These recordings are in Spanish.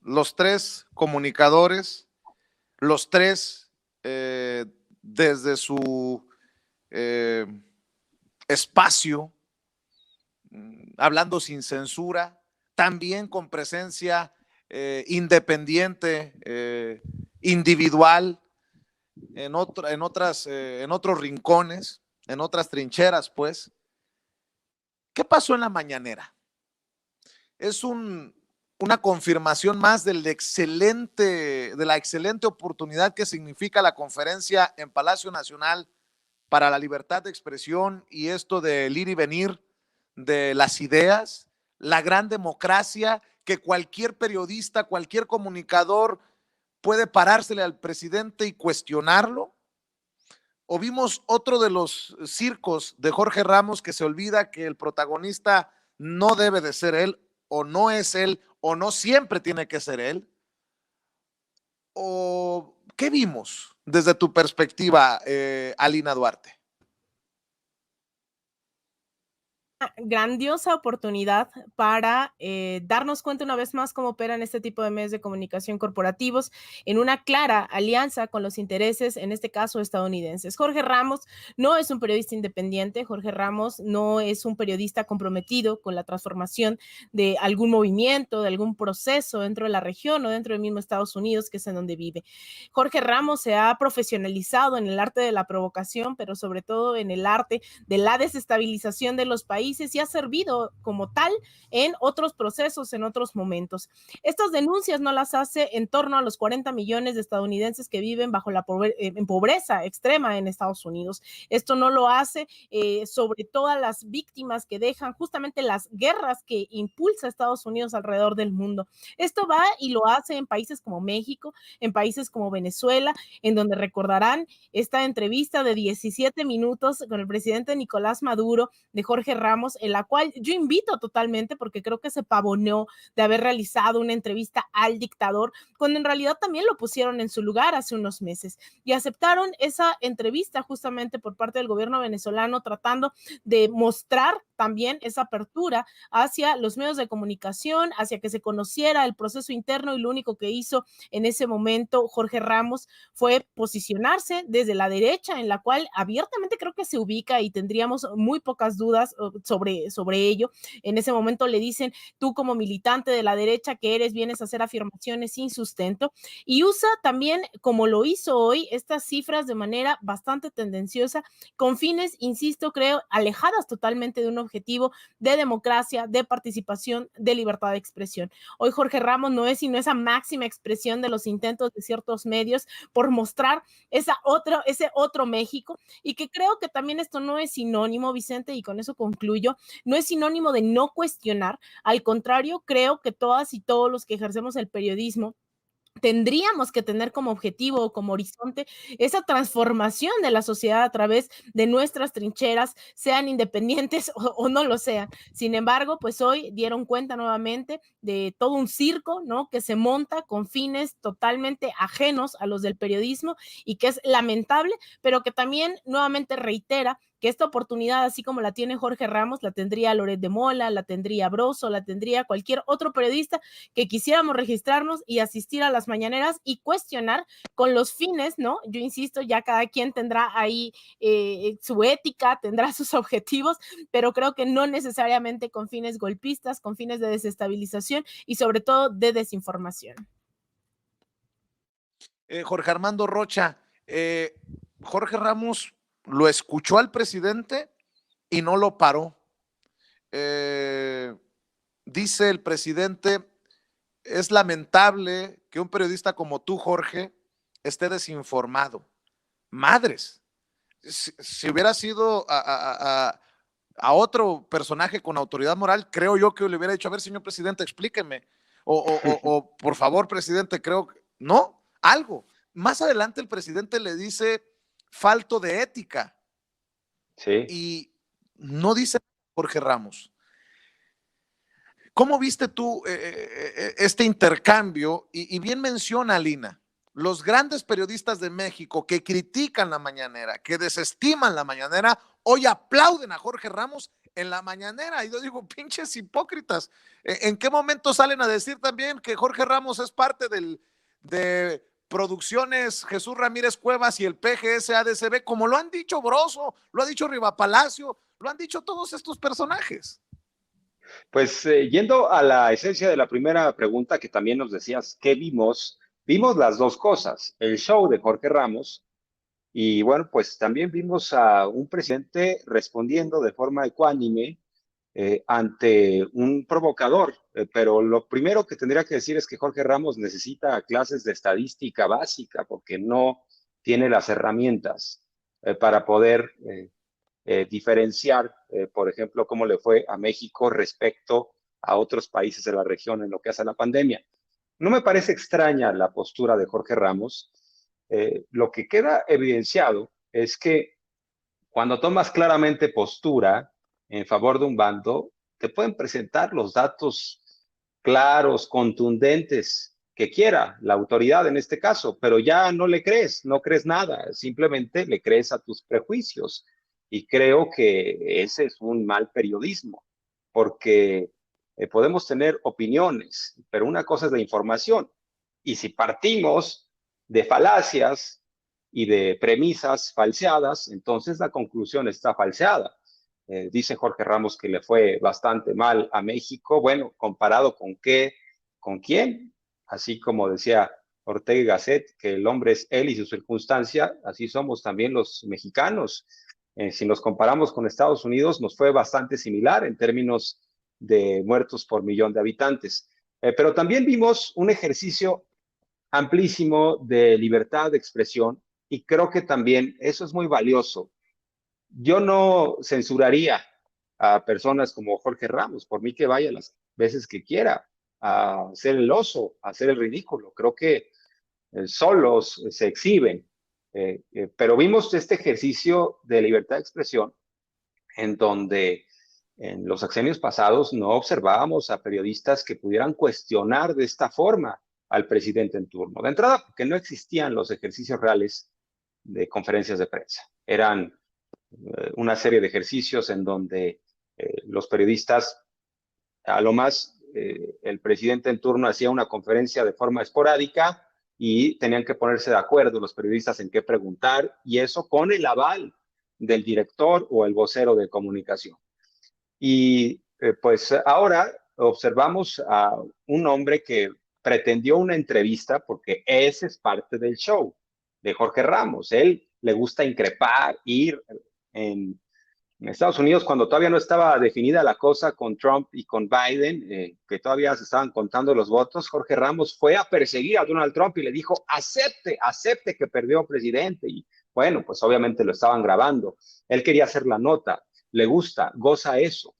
los tres comunicadores, los tres desde su espacio, hablando sin censura, también con presencia independiente, individual, en otros rincones, en otras trincheras, pues. ¿Qué pasó en la mañanera? Es una confirmación más de la excelente oportunidad que significa la conferencia en Palacio Nacional para la libertad de expresión y esto del ir y venir de las ideas, la gran democracia que cualquier periodista, cualquier comunicador puede parársele al presidente y cuestionarlo. O vimos otro de los circos de Jorge Ramos que se olvida que el protagonista no debe de ser él, o no es él, o no siempre tiene que ser él. ¿O qué vimos desde tu perspectiva, Alina Duarte? Grandiosa oportunidad para darnos cuenta una vez más cómo operan este tipo de medios de comunicación corporativos en una clara alianza con los intereses, en este caso estadounidenses. Jorge Ramos no es un periodista independiente, Jorge Ramos no es un periodista comprometido con la transformación de algún movimiento, de algún proceso dentro de la región o dentro del mismo Estados Unidos, que es en donde vive. Jorge Ramos se ha profesionalizado en el arte de la provocación, pero sobre todo en el arte de la desestabilización de los países y ha servido como tal en otros procesos, en otros momentos. Estas denuncias no las hace en torno a los 40 millones de estadounidenses que viven bajo en pobreza extrema en Estados Unidos. Esto no lo hace sobre todas las víctimas que dejan justamente las guerras que impulsa Estados Unidos alrededor del mundo. Esto va y lo hace en países como México, en países como Venezuela, en donde recordarán esta entrevista de 17 minutos con el presidente Nicolás Maduro de Jorge Ramos, en la cual yo invito totalmente, porque creo que se pavoneó de haber realizado una entrevista al dictador, cuando en realidad también lo pusieron en su lugar hace unos meses y aceptaron esa entrevista justamente por parte del gobierno venezolano, tratando de mostrar también esa apertura hacia los medios de comunicación, hacia que se conociera el proceso interno, y lo único que hizo en ese momento Jorge Ramos fue posicionarse desde la derecha, en la cual abiertamente creo que se ubica y tendríamos muy pocas dudas sobre ello. En ese momento le dicen, tú como militante de la derecha que eres, vienes a hacer afirmaciones sin sustento, y usa también, como lo hizo hoy, estas cifras de manera bastante tendenciosa, con fines, insisto, creo, alejadas totalmente de un objetivo de democracia, de participación, de libertad de expresión. Hoy Jorge Ramos no es sino esa máxima expresión de los intentos de ciertos medios por mostrar ese otro México, y que creo que también esto no es sinónimo, Vicente, y con eso concluyo, no es sinónimo de no cuestionar. Al contrario, creo que todas y todos los que ejercemos el periodismo tendríamos que tener como objetivo o como horizonte esa transformación de la sociedad a través de nuestras trincheras, sean independientes o no lo sean. Sin embargo, pues hoy dieron cuenta nuevamente de todo un circo, ¿no?, que se monta con fines totalmente ajenos a los del periodismo, y que es lamentable, pero que también nuevamente reitera que esta oportunidad, así como la tiene Jorge Ramos, la tendría Loret de Mola, la tendría Broso, la tendría cualquier otro periodista que quisiéramos registrarnos y asistir a las mañaneras y cuestionar con los fines, ¿no? Yo insisto, ya cada quien tendrá ahí su ética, tendrá sus objetivos, pero creo que no necesariamente con fines golpistas, con fines de desestabilización y sobre todo de desinformación. Jorge Armando Rocha, Jorge Ramos lo escuchó al presidente y no lo paró. Dice el presidente, es lamentable que un periodista como tú, Jorge, esté desinformado. Madres, si hubiera sido a otro personaje con autoridad moral, creo yo que le hubiera dicho, a ver, señor presidente, explíqueme. O por favor, presidente, creo que no, algo. Más adelante el presidente le dice falto de ética. Sí. Y no dice Jorge Ramos. ¿Cómo viste tú este intercambio? Y bien menciona Lina, los grandes periodistas de México que critican la mañanera, que desestiman la mañanera, hoy aplauden a Jorge Ramos en la mañanera. Y yo digo, pinches hipócritas. ¿En qué momento salen a decir también que Jorge Ramos es parte de Producciones Jesús Ramírez Cuevas y el PGS ADCB, como lo han dicho Broso, lo ha dicho Riva Palacio, lo han dicho todos estos personajes? Pues yendo a la esencia de la primera pregunta que también nos decías, ¿qué vimos? Vimos las dos cosas, el show de Jorge Ramos y bueno, pues también vimos a un presidente respondiendo de forma ecuánime ante un provocador. Pero lo primero que tendría que decir es que Jorge Ramos necesita clases de estadística básica porque no tiene las herramientas para poder diferenciar, por ejemplo, cómo le fue a México respecto a otros países de la región en lo que hace a la pandemia. No me parece extraña la postura de Jorge Ramos. Lo que queda evidenciado es que cuando tomas claramente postura en favor de un bando, te pueden presentar los datos claros, contundentes que quiera la autoridad en este caso, pero ya no le crees, no crees nada, simplemente le crees a tus prejuicios. Y creo que ese es un mal periodismo, porque podemos tener opiniones, pero una cosa es la información. Y si partimos de falacias y de premisas falseadas, entonces la conclusión está falseada. Dice Jorge Ramos que le fue bastante mal a México. Bueno, ¿comparado con qué? ¿Con quién? Así como decía Ortega y Gasset, que el hombre es él y su circunstancia, así somos también los mexicanos. Si nos comparamos con Estados Unidos, nos fue bastante similar en términos de muertos por millón de habitantes. Pero también vimos un ejercicio amplísimo de libertad de expresión y creo que también eso es muy valioso. Yo no censuraría a personas como Jorge Ramos, por mí que vaya las veces que quiera a hacer el oso, a hacer el ridículo. Creo que solos se exhiben. Pero vimos este ejercicio de libertad de expresión en donde en los sexenios pasados no observábamos a periodistas que pudieran cuestionar de esta forma al presidente en turno. De entrada, porque no existían los ejercicios reales de conferencias de prensa. Eran una serie de ejercicios en donde los periodistas, a lo más, el presidente en turno hacía una conferencia de forma esporádica y tenían que ponerse de acuerdo los periodistas en qué preguntar, y eso con el aval del director o el vocero de comunicación. Y pues ahora observamos a un hombre que pretendió una entrevista, porque ese es parte del show de Jorge Ramos. Él le gusta increpar, ir en Estados Unidos, cuando todavía no estaba definida la cosa con Trump y con Biden, que todavía se estaban contando los votos. Jorge Ramos fue a perseguir a Donald Trump y le dijo, acepte que perdió presidente. Y bueno, pues obviamente lo estaban grabando. Él quería hacer la nota, le gusta, goza eso.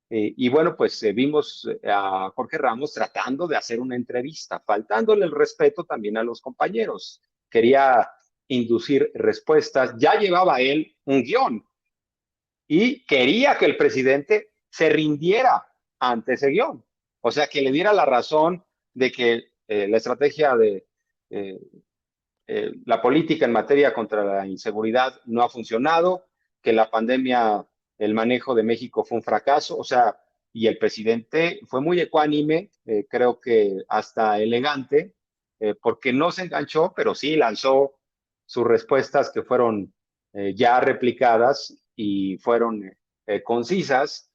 Y bueno, pues vimos a Jorge Ramos tratando de hacer una entrevista, faltándole el respeto también a los compañeros. Quería inducir respuestas, ya llevaba él un guión y quería que el presidente se rindiera ante ese guión. O sea, que le diera la razón de que la estrategia de la política en materia contra la inseguridad no ha funcionado, que la pandemia, el manejo de México fue un fracaso. O sea, y el presidente fue muy ecuánime, creo que hasta elegante, porque no se enganchó, pero sí lanzó sus respuestas que fueron ya replicadas y fueron concisas,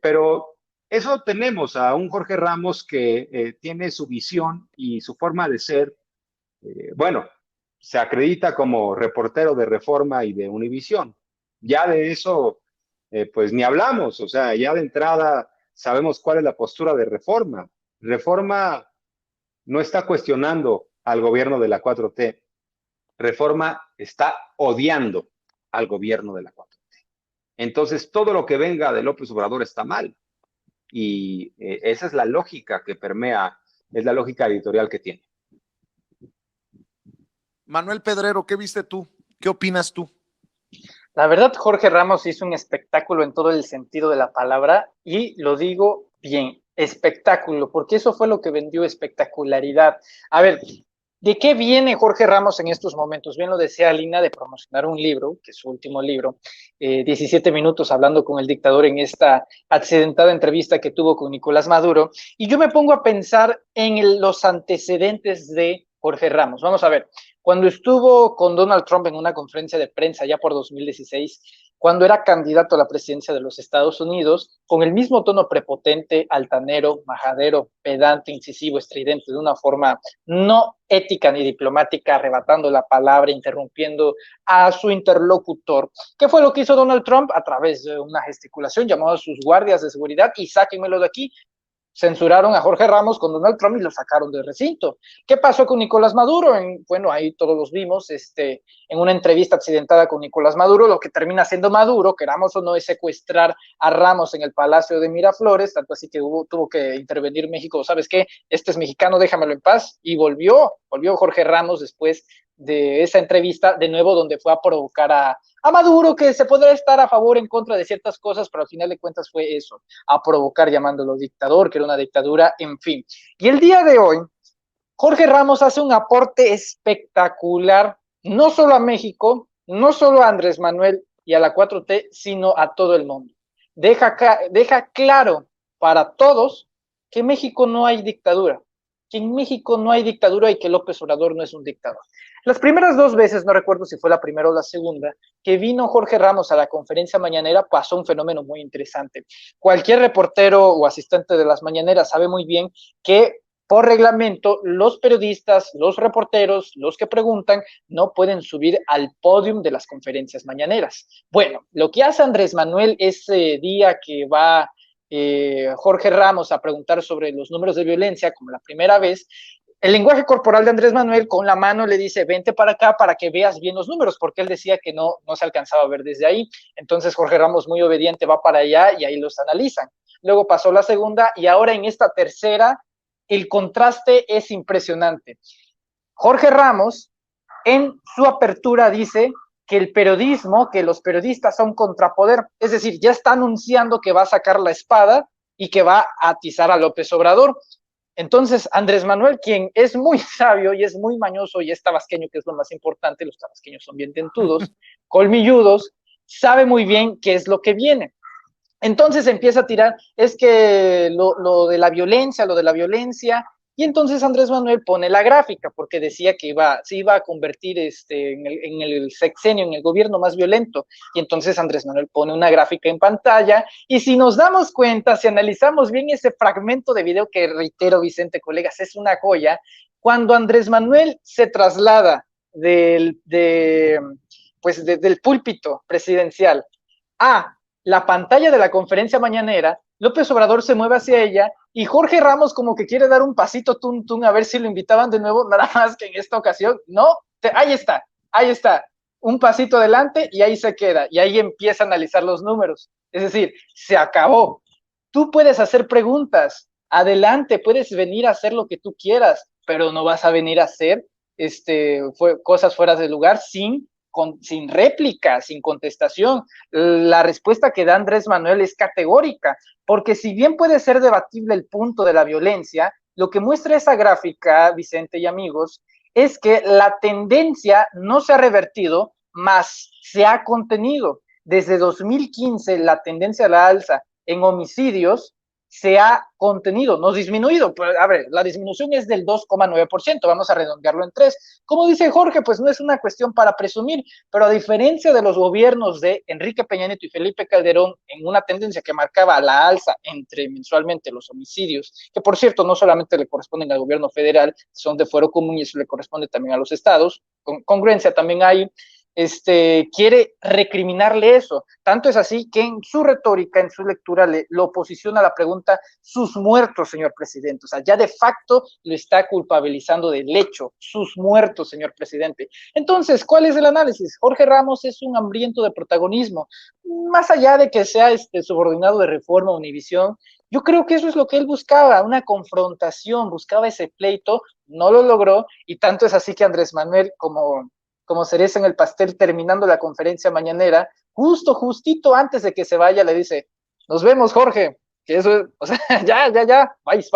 pero eso tenemos a un Jorge Ramos que tiene su visión y su forma de ser. Bueno, se acredita como reportero de Reforma y de Univisión. Ya de eso, pues ni hablamos. O sea, ya de entrada sabemos cuál es la postura de Reforma. Reforma no está cuestionando al gobierno de la 4T. Reforma está odiando al gobierno de la 4T. Entonces, todo lo que venga de López Obrador está mal. Y esa es la lógica que permea, es la lógica editorial que tiene. Manuel Pedrero, ¿qué viste tú? ¿Qué opinas tú? La verdad, Jorge Ramos hizo un espectáculo en todo el sentido de la palabra, y lo digo bien, espectáculo, porque eso fue lo que vendió, espectacularidad. A ver, ¿De qué viene Jorge Ramos en estos momentos? Bien lo decía Lina, de promocionar un libro, que es su último libro, 17 minutos hablando con el dictador en esta accidentada entrevista que tuvo con Nicolás Maduro, y yo me pongo a pensar en los antecedentes de Jorge Ramos. Vamos a ver, cuando estuvo con Donald Trump en una conferencia de prensa ya por 2016, cuando era candidato a la presidencia de los Estados Unidos, con el mismo tono prepotente, altanero, majadero, pedante, incisivo, estridente, de una forma no ética ni diplomática, arrebatando la palabra, interrumpiendo a su interlocutor. ¿Qué fue lo que hizo Donald Trump? A través de una gesticulación, llamó a sus guardias de seguridad y sáquenmelo de aquí. Censuraron a Jorge Ramos con Donald Trump y lo sacaron del recinto. ¿Qué pasó con Nicolás Maduro? Bueno, ahí todos los vimos, en una entrevista accidentada con Nicolás Maduro, lo que termina siendo Maduro, queramos o no, es secuestrar a Ramos en el Palacio de Miraflores, tanto así que tuvo que intervenir México. ¿Sabes qué? Este es mexicano, déjamelo en paz. Y volvió Jorge Ramos después de esa entrevista, de nuevo, donde fue a provocar a Maduro, que se podrá estar a favor o en contra de ciertas cosas, pero al final de cuentas fue eso, a provocar llamándolo dictador, que era una dictadura, en fin. Y el día de hoy, Jorge Ramos hace un aporte espectacular, no solo a México, no solo a Andrés Manuel y a la 4T, sino a todo el mundo. Deja claro para todos que en México no hay dictadura, que en México no hay dictadura y que López Obrador no es un dictador. Las primeras 2 veces, no recuerdo si fue la primera o la segunda, que vino Jorge Ramos a la conferencia mañanera, pasó un fenómeno muy interesante. Cualquier reportero o asistente de las mañaneras sabe muy bien que por reglamento los periodistas, los reporteros, los que preguntan, no pueden subir al podium de las conferencias mañaneras. Bueno, lo que hace Andrés Manuel ese día que va Jorge Ramos a preguntar sobre los números de violencia, como la primera vez, el lenguaje corporal de Andrés Manuel con la mano le dice, vente para acá para que veas bien los números, porque él decía que no se alcanzaba a ver desde ahí. Entonces Jorge Ramos, muy obediente, va para allá y ahí los analizan. Luego pasó la segunda y ahora en esta tercera el contraste es impresionante. Jorge Ramos en su apertura dice que el periodismo, que los periodistas son contrapoder, es decir, ya está anunciando que va a sacar la espada y que va a atizar a López Obrador. Entonces, Andrés Manuel, quien es muy sabio y es muy mañoso y es tabasqueño, que es lo más importante, los tabasqueños son bien dentudos, colmilludos, sabe muy bien qué es lo que viene. Entonces empieza a tirar, es que lo de la violencia, y entonces Andrés Manuel pone la gráfica, porque decía que se iba a convertir en el sexenio, en el gobierno más violento, y entonces Andrés Manuel pone una gráfica en pantalla, y si nos damos cuenta, si analizamos bien ese fragmento de video, que reitero, Vicente, colegas, es una joya, cuando Andrés Manuel se traslada del púlpito presidencial a la pantalla de la conferencia mañanera, López Obrador se mueve hacia ella y Jorge Ramos como que quiere dar un pasito tun tun a ver si lo invitaban de nuevo, nada más que en esta ocasión, no, ahí está, un pasito adelante y ahí se queda, y ahí empieza a analizar los números, es decir, se acabó. Tú puedes hacer preguntas, adelante, puedes venir a hacer lo que tú quieras, pero no vas a venir a hacer cosas fuera de lugar sin réplica, sin contestación. La respuesta que da Andrés Manuel es categórica, porque si bien puede ser debatible el punto de la violencia, lo que muestra esa gráfica, Vicente y amigos, es que la tendencia no se ha revertido, más se ha contenido. Desde 2015, la tendencia a la alza en homicidios se ha contenido, no disminuido. Pero, a ver, la disminución es del 2,9%, vamos a redondearlo en 3. Como dice Jorge, pues no es una cuestión para presumir, pero a diferencia de los gobiernos de Enrique Peña Nieto y Felipe Calderón, en una tendencia que marcaba a la alza entre mensualmente los homicidios, que por cierto no solamente le corresponden al gobierno federal, son de fuero común y eso le corresponde también a los estados, congruencia también hay, quiere recriminarle eso. Tanto es así que en su retórica, en su lectura, lo posiciona a la pregunta, sus muertos, señor presidente. O sea, ya de facto lo está culpabilizando del hecho, sus muertos, señor presidente. Entonces, ¿cuál es el análisis? Jorge Ramos es un hambriento de protagonismo. Más allá de que sea subordinado de Reforma, Univisión, yo creo que eso es lo que él buscaba, una confrontación, buscaba ese pleito, no lo logró, y tanto es así que Andrés Manuel, como cereza en el pastel, terminando la conferencia mañanera, justito antes de que se vaya, le dice, nos vemos, Jorge, que eso, o sea, ya, vais.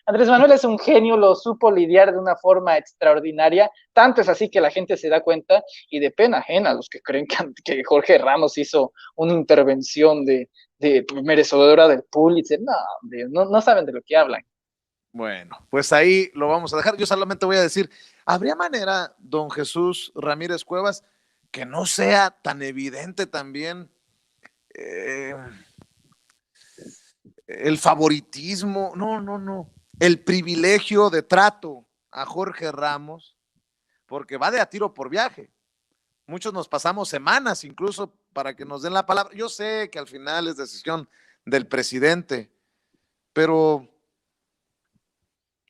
Andrés Manuel es un genio, lo supo lidiar de una forma extraordinaria, tanto es así que la gente se da cuenta y de pena ajena a los que creen que Jorge Ramos hizo una intervención de merecedora del Pulitzer. No, no saben de lo que hablan. Bueno, pues ahí lo vamos a dejar. Yo solamente voy a decir, ¿habría manera, don Jesús Ramírez Cuevas, que no sea tan evidente también el favoritismo? No, el privilegio de trato a Jorge Ramos, porque va de a tiro por viaje. Muchos nos pasamos semanas incluso para que nos den la palabra. Yo sé que al final es decisión del presidente, pero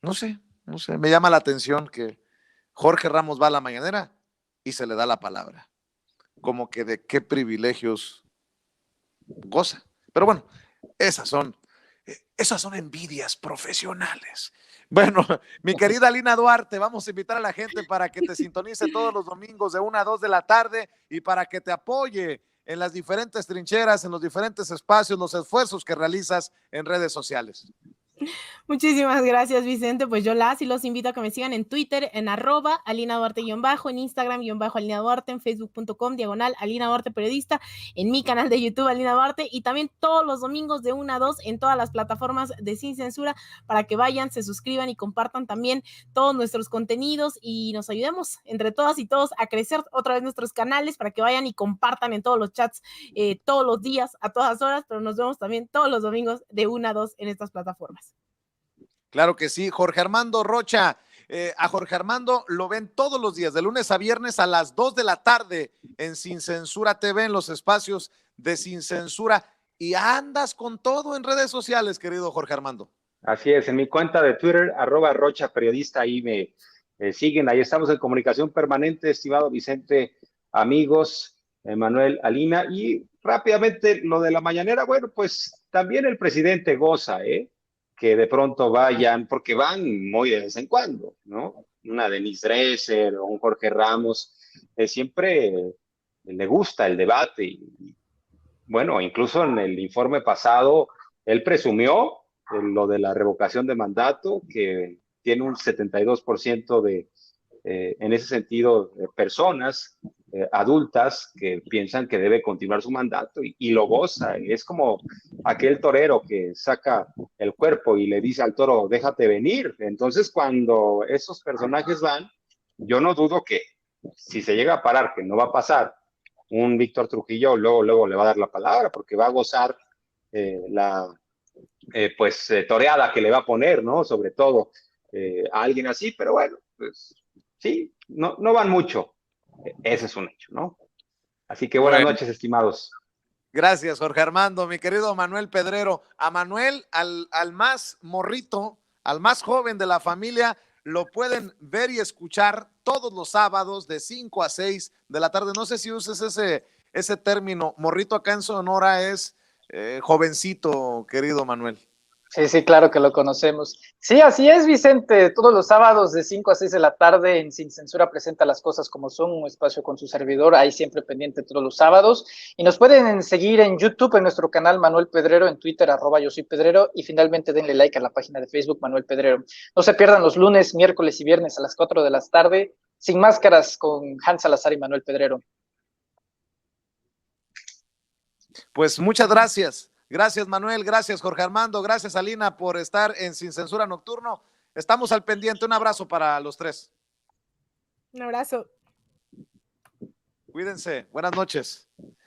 no sé, me llama la atención que Jorge Ramos va a la mañanera y se le da la palabra. Como que de qué privilegios goza. Pero bueno, esas son envidias profesionales. Bueno, mi querida Lina Duarte, vamos a invitar a la gente para que te sintonice todos los domingos de 1 a 2 de la tarde y para que te apoye en las diferentes trincheras, en los diferentes espacios, los esfuerzos que realizas en redes sociales. Muchísimas gracias, Vicente. Pues yo los invito a que me sigan en Twitter, en @Alina Duarte _, en Instagram _Alina Duarte, en Facebook.com /Alina Duarte Periodista, en mi canal de YouTube Alina Duarte, y también todos los domingos de 1 a 2 en todas las plataformas de Sin Censura, para que vayan, se suscriban y compartan también todos nuestros contenidos y nos ayudemos entre todas y todos a crecer otra vez nuestros canales, para que vayan y compartan en todos los chats todos los días, a todas horas, pero nos vemos también todos los domingos de 1 a 2 en estas plataformas. Claro que sí, Jorge Armando Rocha. A Jorge Armando lo ven todos los días, de lunes a viernes a las 2 de la tarde en Sin Censura TV, en los espacios de Sin Censura. Y andas con todo en redes sociales, querido Jorge Armando. Así es, en mi cuenta de Twitter, @Rocha Periodista, ahí me siguen, ahí estamos en comunicación permanente, estimado Vicente, amigos, Manuel, Alina, y rápidamente lo de la mañanera, bueno, pues también el presidente goza, que de pronto vayan, porque van muy de vez en cuando, ¿no? Una Denise Dresser o un Jorge Ramos, siempre le gusta el debate. Y, bueno, incluso en el informe pasado, él presumió lo de la revocación de mandato, que tiene un 72% en ese sentido, personas adultas que piensan que debe continuar su mandato y lo goza. Es como aquel torero que saca el cuerpo y le dice al toro, déjate venir. Entonces, cuando esos personajes van, yo no dudo que si se llega a parar, que no va a pasar, un Víctor Trujillo luego le va a dar la palabra porque va a gozar la toreada que le va a poner, ¿no? Sobre todo a alguien así, pero bueno, pues sí, no van mucho. Ese es un hecho, ¿no? Así que buenas noches, estimados. Gracias, Jorge Armando. Mi querido Manuel Pedrero. A Manuel, al más morrito, al más joven de la familia, lo pueden ver y escuchar todos los sábados de 5 a 6 de la tarde. No sé si uses ese término. Morrito acá en Sonora es jovencito, querido Manuel. Sí, claro que lo conocemos. Sí, así es, Vicente. Todos los sábados de 5 a 6 de la tarde en Sin Censura presenta las cosas como son, un espacio con su servidor, ahí siempre pendiente todos los sábados. Y nos pueden seguir en YouTube, en nuestro canal Manuel Pedrero, en Twitter, @Yo Soy Pedrero, y finalmente denle like a la página de Facebook Manuel Pedrero. No se pierdan los lunes, miércoles y viernes a las 4 de la tarde, Sin Máscaras, con Hans Salazar y Manuel Pedrero. Pues muchas gracias. Gracias, Manuel. Gracias, Jorge Armando. Gracias, Alina, por estar en Sin Censura Nocturno. Estamos al pendiente. Un abrazo para los tres. Un abrazo. Cuídense. Buenas noches.